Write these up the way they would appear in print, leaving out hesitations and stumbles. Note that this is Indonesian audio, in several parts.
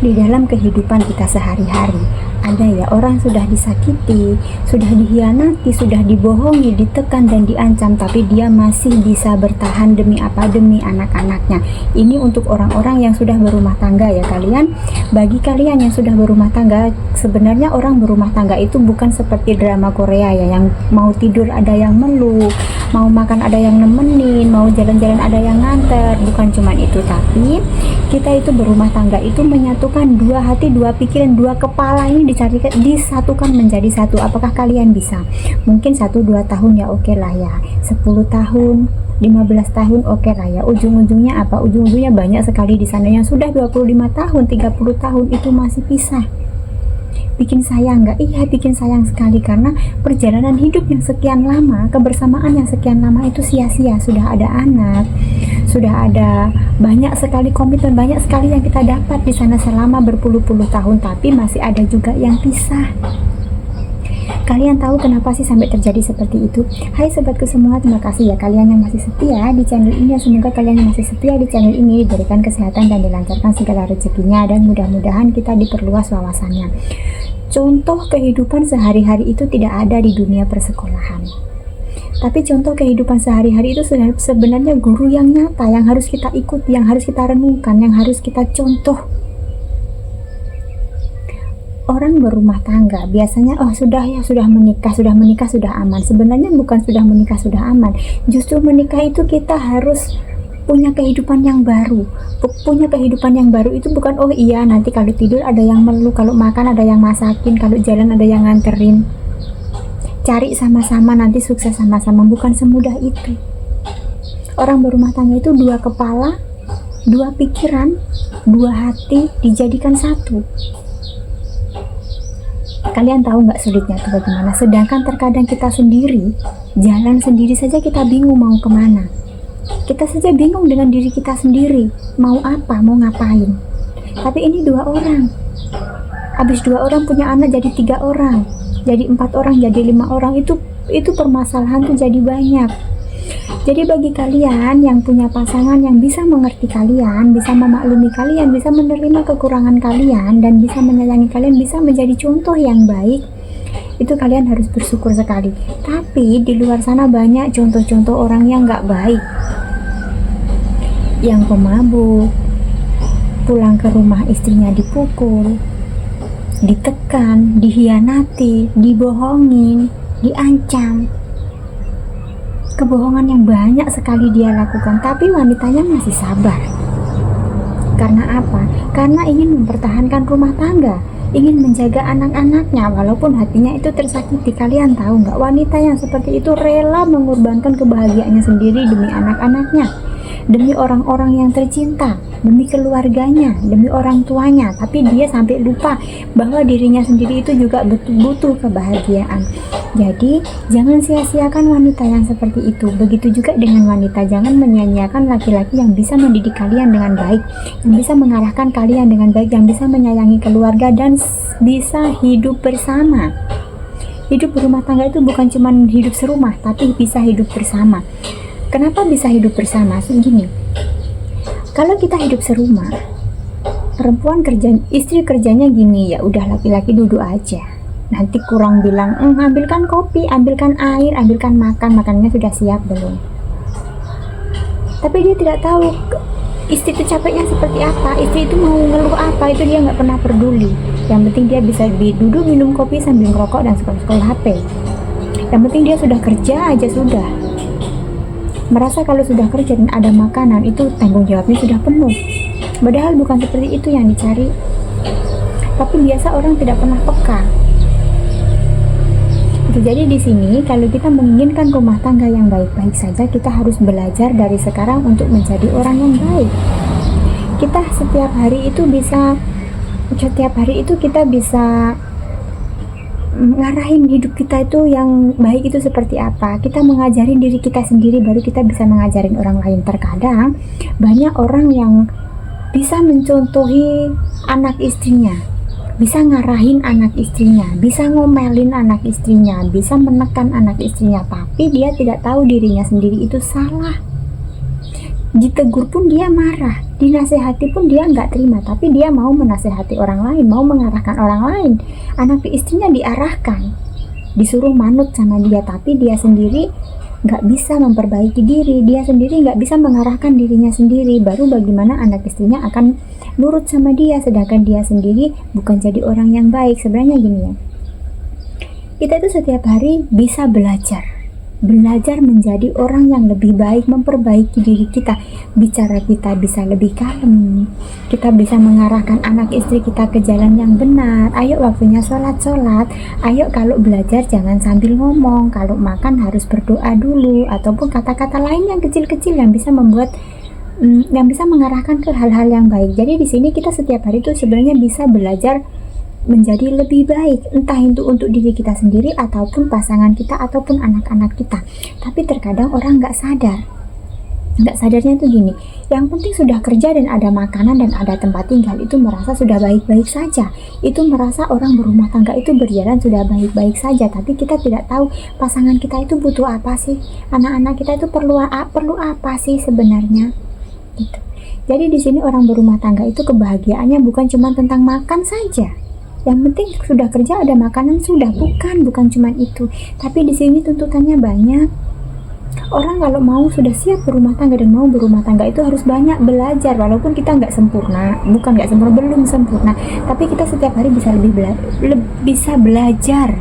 Di dalam kehidupan kita sehari-hari, ada ya orang sudah disakiti, sudah dihianati, sudah dibohongi, ditekan dan diancam, tapi dia masih bisa bertahan demi apa? Demi anak-anaknya. Ini untuk orang-orang yang sudah berumah tangga ya kalian. Bagi kalian yang sudah berumah tangga, sebenarnya orang berumah tangga itu bukan seperti drama Korea ya, yang mau tidur ada yang meluk, mau makan ada yang nemenin, mau jalan-jalan ada yang nganter. Bukan cuma itu, tapi kita itu berumah tangga itu menyatukan dua hati, dua pikiran, dua kepala ini disatukan menjadi satu. Apakah kalian bisa? Mungkin 1-2 tahun ya oke lah ya, 10 tahun, 15 tahun oke lah ya. Ujung-ujungnya apa? Ujung-ujungnya banyak sekali di sana yang sudah 25 tahun, 30 tahun itu masih pisah. Bikin sayang nggak? Iya, bikin sayang sekali, karena perjalanan hidup yang sekian lama, kebersamaan yang sekian lama itu sia-sia. Sudah ada anak, sudah ada banyak sekali komitmen, banyak sekali yang kita dapat di sana selama berpuluh-puluh tahun, tapi masih ada juga yang pisah. Kalian tahu kenapa sih sampai terjadi seperti itu? Hai sobatku semua, terima kasih ya kalian yang masih setia di channel ini. Semoga kalian yang masih setia di channel ini diberikan kesehatan dan dilancarkan segala rezekinya, dan mudah-mudahan kita diperluas wawasannya. Contoh kehidupan sehari-hari itu tidak ada di dunia persekolahan, tapi contoh kehidupan sehari-hari itu sebenarnya guru yang nyata, yang harus kita ikuti, yang harus kita renungkan, yang harus kita contoh. Orang berumah tangga biasanya sudah menikah sudah aman. Sebenarnya bukan sudah menikah sudah aman, justru menikah itu kita harus punya kehidupan yang baru. Punya kehidupan yang baru itu bukan iya nanti kalau tidur ada yang meluk, kalau makan ada yang masakin, kalau jalan ada yang nganterin. Cari sama-sama, nanti sukses sama-sama. Bukan semudah itu. Orang berumah tangga itu dua kepala, dua pikiran, dua hati dijadikan satu. Kalian tahu nggak sulitnya itu bagaimana? Sedangkan terkadang kita sendiri, jalan sendiri saja kita bingung mau kemana. Kita saja bingung dengan diri kita sendiri, mau apa, mau ngapain. Tapi ini 2 orang. Habis 2 orang punya anak jadi 3 orang, jadi 4 orang, jadi 5 orang. Itu permasalahan tuh jadi banyak. Jadi bagi kalian yang punya pasangan yang bisa mengerti kalian, bisa memaklumi kalian, bisa menerima kekurangan kalian, dan bisa menyayangi kalian, bisa menjadi contoh yang baik, itu kalian harus bersyukur sekali. Tapi di luar sana banyak contoh-contoh orang yang nggak baik, yang pemabuk, pulang ke rumah istrinya dipukul, ditekan, dihianati, dibohongin, diancam. Kebohongan yang banyak sekali dia lakukan, tapi wanitanya masih sabar. Karena apa? Karena ingin mempertahankan rumah tangga, ingin menjaga anak-anaknya walaupun hatinya itu tersakiti. Kalian tahu nggak, wanita yang seperti itu rela mengorbankan kebahagiaannya sendiri demi anak-anaknya, demi orang-orang yang tercinta, demi keluarganya, demi orang tuanya. Tapi dia sampai lupa bahwa dirinya sendiri itu juga butuh kebahagiaan. Jadi jangan sia-siakan wanita yang seperti itu. Begitu juga dengan wanita, jangan menyia-nyiakan laki-laki yang bisa mendidik kalian dengan baik, yang bisa mengarahkan kalian dengan baik, yang bisa menyayangi keluarga dan bisa hidup bersama. Hidup berumah tangga itu bukan cuma hidup serumah, tapi bisa hidup bersama. Kenapa bisa hidup bersama? Gini, kalau kita hidup serumah, perempuan kerja, istri kerjanya gini, ya udah laki-laki duduk aja. Nanti kurang bilang, ambilkan kopi, ambilkan air, ambilkan makannya sudah siap belum? Tapi dia tidak tahu istri itu capeknya seperti apa, istri itu mau ngeluh apa, itu dia nggak pernah peduli. Yang penting dia bisa duduk minum kopi sambil ngerokok dan scroll HP. Yang penting dia sudah kerja aja sudah. Merasa kalau sudah kerja dan ada makanan, itu tanggung jawabnya sudah penuh. Padahal bukan seperti itu yang dicari. Tapi biasa orang tidak pernah peka. Jadi di sini kalau kita menginginkan rumah tangga yang baik-baik saja, kita harus belajar dari sekarang untuk menjadi orang yang baik. Kita setiap hari itu kita bisa ngarahin hidup kita itu yang baik itu seperti apa. Kita mengajarin diri kita sendiri, baru kita bisa mengajarin orang lain. Terkadang banyak orang yang bisa mencontohi anak istrinya, bisa ngarahin anak istrinya, bisa ngomelin anak istrinya, bisa menekan anak istrinya, tapi dia tidak tahu dirinya sendiri itu salah. Ditegur pun dia marah, dinasehati pun dia nggak terima, tapi dia mau menasehati orang lain, mau mengarahkan orang lain. Anak istrinya diarahkan, disuruh manut sama dia, tapi dia sendiri nggak bisa memperbaiki diri, dia sendiri nggak bisa mengarahkan dirinya sendiri. Baru bagaimana anak istrinya akan nurut sama dia, sedangkan dia sendiri bukan jadi orang yang baik. Sebenarnya gini ya, kita itu setiap hari bisa belajar menjadi orang yang lebih baik, memperbaiki diri kita. Bicara kita bisa lebih kalem, kita bisa mengarahkan anak istri kita ke jalan yang benar. Ayo waktunya sholat, ayo kalau belajar jangan sambil ngomong, kalau makan harus berdoa dulu, ataupun kata-kata lain yang kecil-kecil yang bisa membuat yang bisa mengarahkan ke hal-hal yang baik. Jadi di sini kita setiap hari itu sebenarnya bisa belajar menjadi lebih baik, entah itu untuk diri kita sendiri ataupun pasangan kita ataupun anak-anak kita. Tapi terkadang orang nggak sadarnya itu gini, yang penting sudah kerja dan ada makanan dan ada tempat tinggal, itu merasa sudah baik-baik saja, itu merasa orang berumah tangga itu berjalan sudah baik-baik saja. Tapi kita tidak tahu pasangan kita itu butuh apa sih, anak-anak kita itu perlu apa sih sebenarnya gitu. Jadi di sini orang berumah tangga itu kebahagiaannya bukan cuma tentang makan saja. Yang penting sudah kerja ada makanan, bukan cuma itu. Tapi di sini tuntutannya banyak. Orang kalau mau sudah siap berumah tangga dan mau berumah tangga itu harus banyak belajar, walaupun kita belum sempurna, tapi kita setiap hari bisa bisa belajar.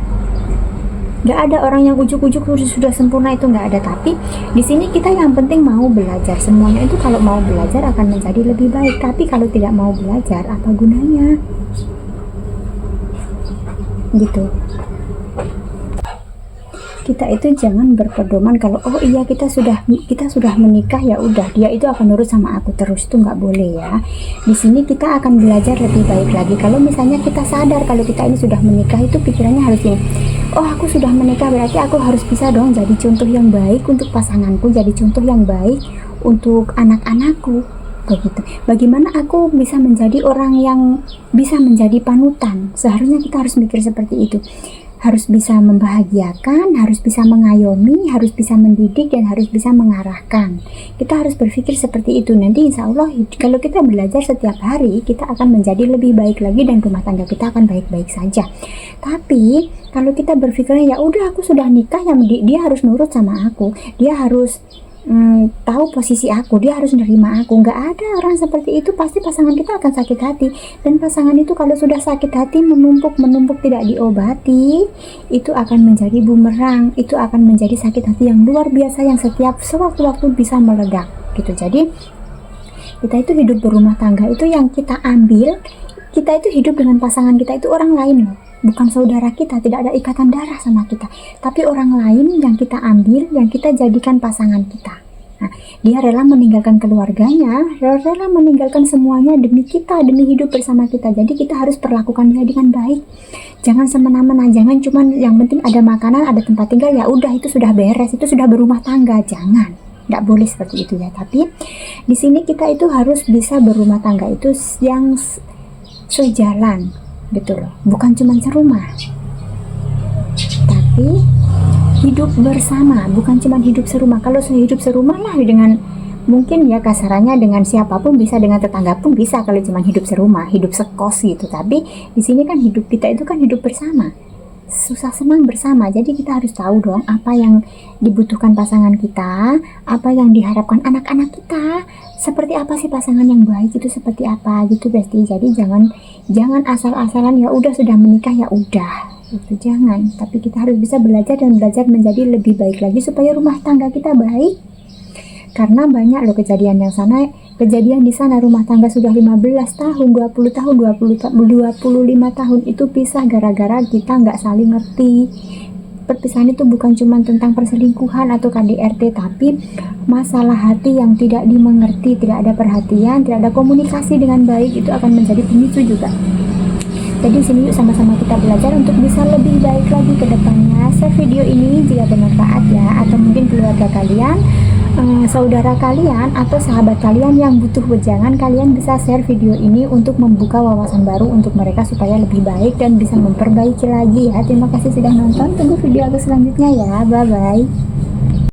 Gak ada orang yang ujuk-ujuk sudah sempurna, itu gak ada. Tapi di sini kita yang penting mau belajar. Semuanya itu kalau mau belajar akan menjadi lebih baik. Tapi kalau tidak mau belajar, apa gunanya? Gitu. Kita itu jangan berpedoman kalau kita sudah menikah ya udah dia itu akan nurut sama aku terus, itu nggak boleh ya. Di sini kita akan belajar lebih baik lagi. Kalau misalnya kita sadar kalau kita ini sudah menikah, itu pikirannya harus ini, aku sudah menikah berarti aku harus bisa dong jadi contoh yang baik untuk pasanganku, jadi contoh yang baik untuk anak-anakku. Begitu. Bagaimana aku bisa menjadi orang yang bisa menjadi panutan? Seharusnya kita harus mikir seperti itu. Harus bisa membahagiakan, harus bisa mengayomi, harus bisa mendidik, dan harus bisa mengarahkan. Kita harus berpikir seperti itu. Nanti insya Allah kalau kita belajar setiap hari, kita akan menjadi lebih baik lagi dan rumah tangga kita akan baik-baik saja. Tapi kalau kita berpikirnya ya udah aku sudah nikah, ya dia harus nurut sama aku, dia harus tahu posisi aku, dia harus menerima aku. Nggak ada orang seperti itu. Pasti pasangan kita akan sakit hati, dan pasangan itu kalau sudah sakit hati menumpuk tidak diobati, itu akan menjadi bumerang, itu akan menjadi sakit hati yang luar biasa yang setiap sewaktu-waktu bisa meledak gitu. Jadi kita itu hidup berumah tangga itu yang kita ambil, kita itu hidup dengan pasangan kita itu orang lain loh, bukan saudara kita, tidak ada ikatan darah sama kita, tapi orang lain yang kita ambil, yang kita jadikan pasangan kita. Nah, dia rela meninggalkan keluarganya, rela meninggalkan semuanya demi kita, demi hidup bersama kita. Jadi kita harus perlakukan dia dengan baik. Jangan semena-mena, jangan cuman yang penting ada makanan, ada tempat tinggal, ya udah itu sudah beres, itu sudah berumah tangga. Jangan, nggak boleh seperti itu ya. Tapi di sini kita itu harus bisa berumah tangga itu yang sejalan. Betul loh, bukan cuma serumah, tapi hidup bersama, bukan cuma hidup serumah. Kalau hidup serumah lah dengan mungkin ya kasarannya dengan siapapun bisa, dengan tetangga pun bisa kalau cuma hidup serumah, hidup sekos gitu. Tapi di sini kan hidup kita itu kan hidup bersama, susah senang bersama. Jadi kita harus tahu dong apa yang dibutuhkan pasangan kita, apa yang diharapkan anak-anak kita, seperti apa sih pasangan yang baik itu, seperti apa gitu Besti. Jadi jangan asal-asalan ya udah sudah menikah ya udah, itu jangan. Tapi kita harus bisa belajar menjadi lebih baik lagi supaya rumah tangga kita baik. Karena banyak loh kejadian di sana rumah tangga sudah 15 tahun, 20 tahun, 25 tahun itu pisah gara-gara kita nggak saling ngerti. Perpisahan itu bukan cuma tentang perselingkuhan atau KDRT, tapi masalah hati yang tidak dimengerti, tidak ada perhatian, tidak ada komunikasi dengan baik, itu akan menjadi pemicu juga. Jadi sini yuk sama-sama kita belajar untuk bisa lebih baik lagi ke depannya. Share video ini jika bermanfaat ya, atau mungkin keluarga kalian, saudara kalian atau sahabat kalian yang butuh wejangan, kalian bisa share video ini untuk membuka wawasan baru untuk mereka supaya lebih baik dan bisa memperbaiki lagi ya. Terima kasih sudah nonton, tunggu video aku selanjutnya ya, bye bye.